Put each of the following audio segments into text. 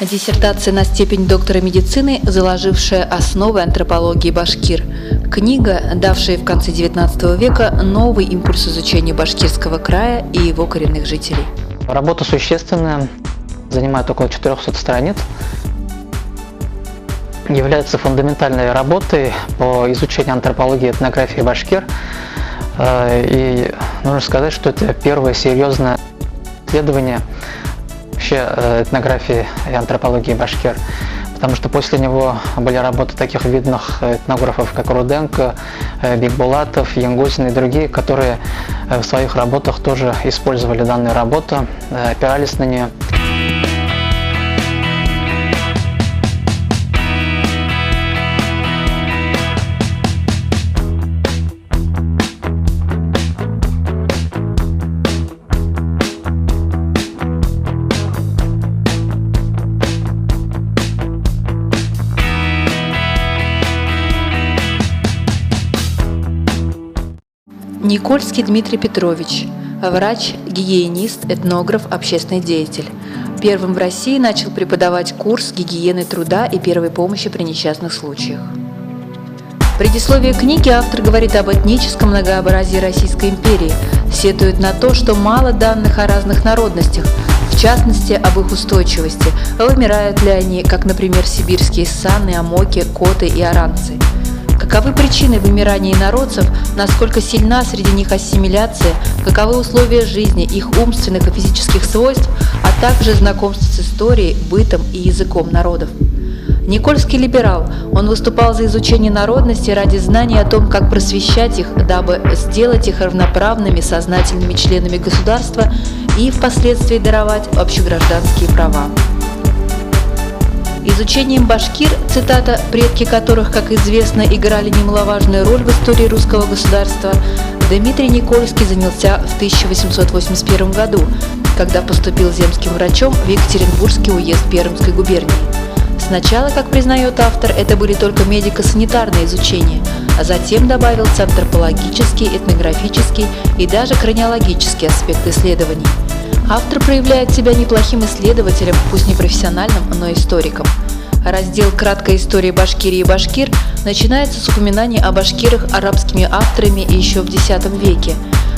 Диссертация на степень доктора медицины, заложившая основы антропологии башкир. Книга, давшая в конце XIX века новый импульс изучению башкирского края и его коренных жителей. Работа существенная, занимает около 400 страниц. Является фундаментальной работой по изучению антропологии и этнографии башкир. И нужно сказать, что это первое серьезное исследование вообще этнографии и антропологии башкир, потому что после него были работы таких видных этнографов, как Руденко, Бикбулатов, Янгузин и другие, которые в своих работах тоже использовали данную работу, опирались на нее. Никольский Дмитрий Петрович, врач, гигиенист, этнограф, общественный деятель. Первым в России начал преподавать курс гигиены труда и первой помощи при несчастных случаях. В предисловии книги автор говорит об этническом многообразии Российской империи, сетует на то, что мало данных о разных народностях, в частности, об их устойчивости, вымирают ли они, как, например, сибирские саны, амоки, коты и аранцы. Каковы причины вымирания инородцев, насколько сильна среди них ассимиляция, каковы условия жизни, их умственных и физических свойств, а также знакомство с историей, бытом и языком народов. Никольский либерал, он выступал за изучение народности ради знания о том, как просвещать их, дабы сделать их равноправными, сознательными членами государства и впоследствии даровать общегражданские права. Изучением башкир, цитата, «предки которых, как известно, играли немаловажную роль в истории русского государства», Дмитрий Никольский занялся в 1881 году, когда поступил земским врачом в Екатеринбургский уезд Пермской губернии. Сначала, как признает автор, это были только медико-санитарные изучения, а затем добавился антропологический, этнографический и даже краниологический аспект исследований. Автор проявляет себя неплохим исследователем, пусть не профессиональным, но историком. Раздел «Краткая история Башкирии и башкир» начинается с упоминания о башкирах арабскими авторами еще в X веке.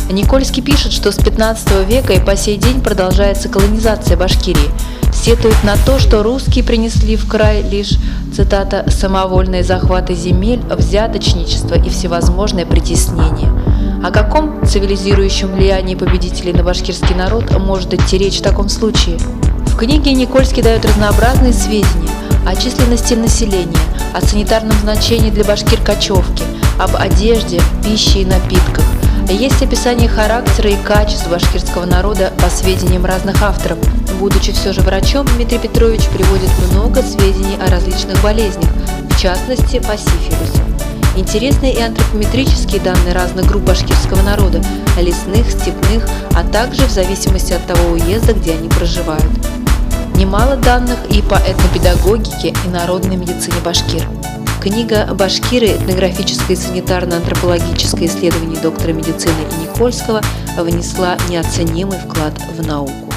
Никольский пишет, что с XV века и по сей день продолжается колонизация Башкирии. Сетует на то, что русские принесли в край лишь, цитата, «самовольные захваты земель, взяточничество и всевозможное притеснение». О каком цивилизирующем влиянии победителей на башкирский народ может идти речь в таком случае? В книге Никольский дает разнообразные сведения о численности населения, о санитарном значении для башкир кочевки, об одежде, пище и напитках. Есть описание характера и качеств башкирского народа по сведениям разных авторов. Будучи все же врачом, Дмитрий Петрович приводит много сведений о различных болезнях, в частности по сифилису. Интересны и антропометрические данные разных групп башкирского народа – лесных, степных, а также в зависимости от того уезда, где они проживают. Немало данных и по этнопедагогике и народной медицине башкир. Книга «Башкиры. Этнографическое и санитарно-антропологическое исследование доктора медицины и Никольского» внесла неоценимый вклад в науку.